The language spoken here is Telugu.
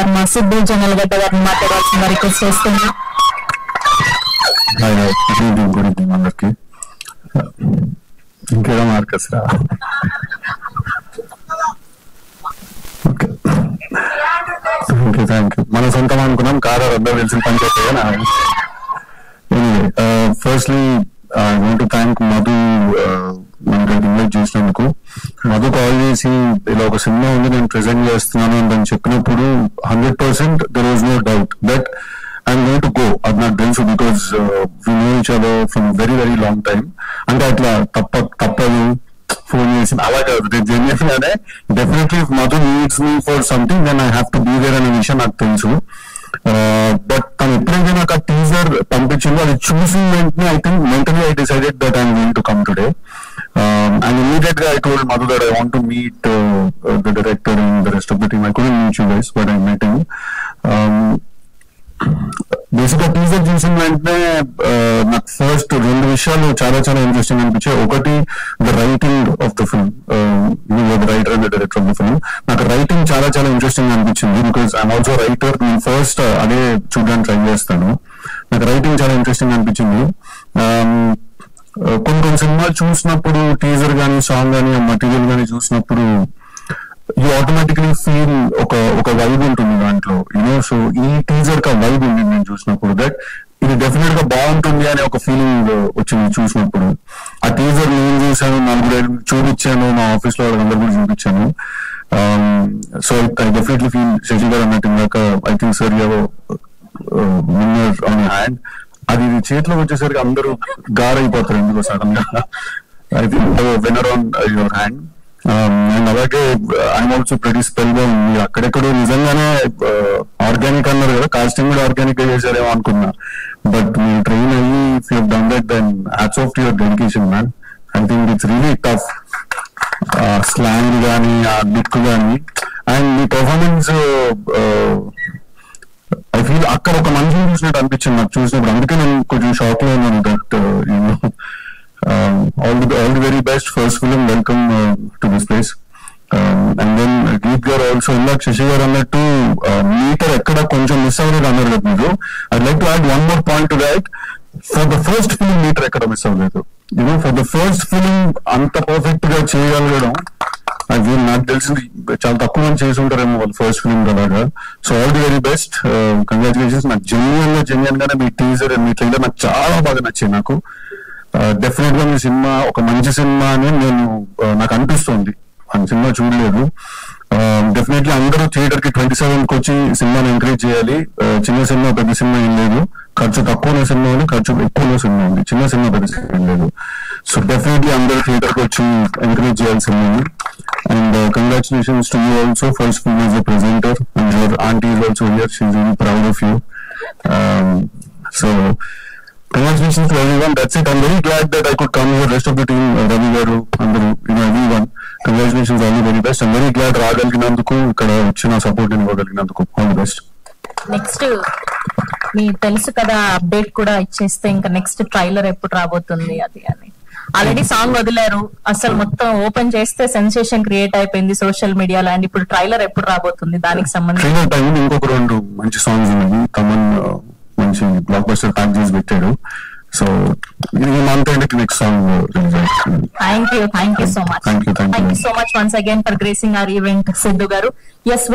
గారు మా సిద్ధు జొన్నలగడ్డ గారిని మాట్లాడాల్సిన రిక్వెస్ట్ చేస్తున్నా. గుడ్ ఈవినింగ్ అందరికి. ఇంకేదో మార్కస్ రా. Okay thank you. మన సొంతం అనుకున్నాం, కాదా అందరూ తెలిసిన పంచాయతీ. Firstly I want to thank Madhu మనకి ఇన్వైట్ చేసినందుకు. మధు కాల్ చేసి ఇలా ఒక సినిమా ఉంది నేను ప్రెజెంట్ చేస్తున్నాను అని చెప్పినప్పుడు 100% there was no doubt that I'm going to go. అది నాకు తెలుసు, because we know each other from very very long time. అంటే అట్లా తప్పదు ఫోన్ చేసి అలా కాదు, జెన్యున్ గానే definitely Madhu needs me for something then I have to be there అనే విషయం నాకు తెలుసు. బట్ తను ఎప్పుడైతే నాకు ఆ టీజర్ పంపించిందో అది చూసిన వెంటనే I think mentally I decided that I'm going to come today. And immediately I told Madhu that I want to meet the director and the rest of the team. I couldn't meet you guys, but I met him. బేసిక్గా టీజర్ చూసిన వెంటనే నాకు ఫస్ట్ రెండు విషయాలు చాలా చాలా ఇంట్రెస్టింగ్ అనిపించాయి. ఒకటి the writing of the film, the writer and the director of the film. నాకు రైటింగ్ చాలా చాలా ఇంట్రెస్టింగ్ అనిపించింది, బికాస్ ఐఎమ్ ఆల్సో రైటర్. నేను ఫస్ట్ అదే చూడడానికి ట్రై చేస్తాను. నాకు రైటింగ్ చాలా ఇంట్రెస్టింగ్ అనిపించింది. కొన్ని సినిమాలు చూసినప్పుడు టీజర్ గానీ సాంగ్ గానీ మటీరియల్ గానీ చూసినప్పుడు యూ ఆటోమేటిక్లీ ఫీల్ ఒక వైబ్ ఉంటుంది దాంట్లో, సో ఈ టీజర్ కి వైబ్ ఉంది నేను చూసినప్పుడు, దట్ ఇది డెఫినెట్ గా బాగుంటుంది అనే ఒక ఫీలింగ్ వచ్చింది చూసినప్పుడు. ఆ టీజర్ నేను చూసాను, 4 చూపించాను, మా ఆఫీస్ లో వాళ్ళందరూ కూడా చూపించాను. So I definitely feel Shashi garu అన్నట్టు ఇందాక I think sir you winner on hand. అది చేతిలో వచ్చేసరికి అందరూ గారైపోతారు ఎందుకో సడన్ గా. I think winner on your hand. And అలాగే ఐఎమ్ ఆల్సో ప్రెటీ స్పెల్ గా ఉంది. అక్కడెక్కడో నిజంగానే ఆర్గానిక్ అన్నారు కదా, కాస్టింగ్ కూడా ఆర్గానిక్ గా చేశారేమో అనుకున్నా. బట్ మీరు ట్రైన్ అయ్యి if you done that then hats off to your dedication man. I think it's really tough. Slang కానీ ఆ లుక్ కానీ అండ్ మీ పర్ఫార్మెన్స్ ఐ ఫీల్ అక్కడ ఒక మనిషిని చూసినట్టు అనిపించింది నాకు చూసినప్పుడు. అందుకే నేను కొంచెం షాక్ లో ఉన్నాను. That all the very best first film. Welcome to this place. And then Geet garu also indak Shashi garu annattu meter ekkada koncham miss avaledu annaru kada meeru. I'd like to add one more point to that. For the first film meter ekkada miss avaledu. For the first film anta perfect ga cheyagalagam అది నాకు తెలిసింది చాలా తక్కువ మంది చేసి ఉంటారేమో వాళ్ళు ఫస్ట్ ఫిల్మ్ అలాగా. So all the very best, congratulations. నాకు జెన్యున్ గానే మీ టీజర్ మీ ట్రైలర్ నాకు చాలా బాగా నచ్చింది. నాకు డెఫినెట్ గా మీ సినిమా ఒక మంచి సినిమా అని నాకు అనిపిస్తుంది. ఆ సినిమా చూడలేదు. డెఫినెట్లీ అందరూ థియేటర్ కి 27కి వచ్చి సినిమాని ఎంకరేజ్ చేయాలి. చిన్న సినిమా పెద్ద సినిమా ఏం లేదు, ఖర్చు తక్కువ సినిమా ఉంది, ఖర్చు ఎక్కువ సినిమా ఉంది, చిన్న సినిమా పెద్ద సినిమా ఏం లేదు. సో డెఫినెట్లీ అందరూ థియేటర్ కి వచ్చి ఎంకరేజ్ చేయాలి సినిమాని. And congratulations to you also first film as a presenter. And your aunty is also here, she is very proud of you. So congratulations to everyone. That's it. I'm very glad that I could come here. Rest of the team, Ravi garu, andaru, everyone. Congratulations, all the very best. I'm very glad రాగలిగినందుకు, ఇక్కడ వచ్చిన సపోర్ట్ ఇవ్వగలిగినందుకు. All the best. నెక్స్ట్ మీ తెలుసు కదా అప్డేట్ కూడా ఇచ్చేస్తే ఇంకా నెక్స్ట్ ట్రైలర్ ఎప్పుడు రాబోతుంది అది అని. ఆల్రెడీ సాంగ్ వదిలేరు, అసలు మొత్తం ఓపెన్ చేస్తే సెన్సేషన్ క్రియేట్ అయిపోయింది సోషల్ మీడియాలో. అండ్ ఇప్పుడు ట్రైలర్ ఎప్పుడు రాబోతుంది దానికి సంబంధించి ఇంకొక 2 మంచి సాంగ్స్ ఉన్నాయి. తమన్ మంచి బ్లాక్ బస్టర్ ప్యాకేజ్ పెట్టాడు. సో ఈ మంత్ ఎండ్కి నెక్స్ట్ సాంగ్ రిలీజ్ అవుతుంది. Thank you so much. Thank you so much once again for gracing our event Siddhu గారు. ఎస్.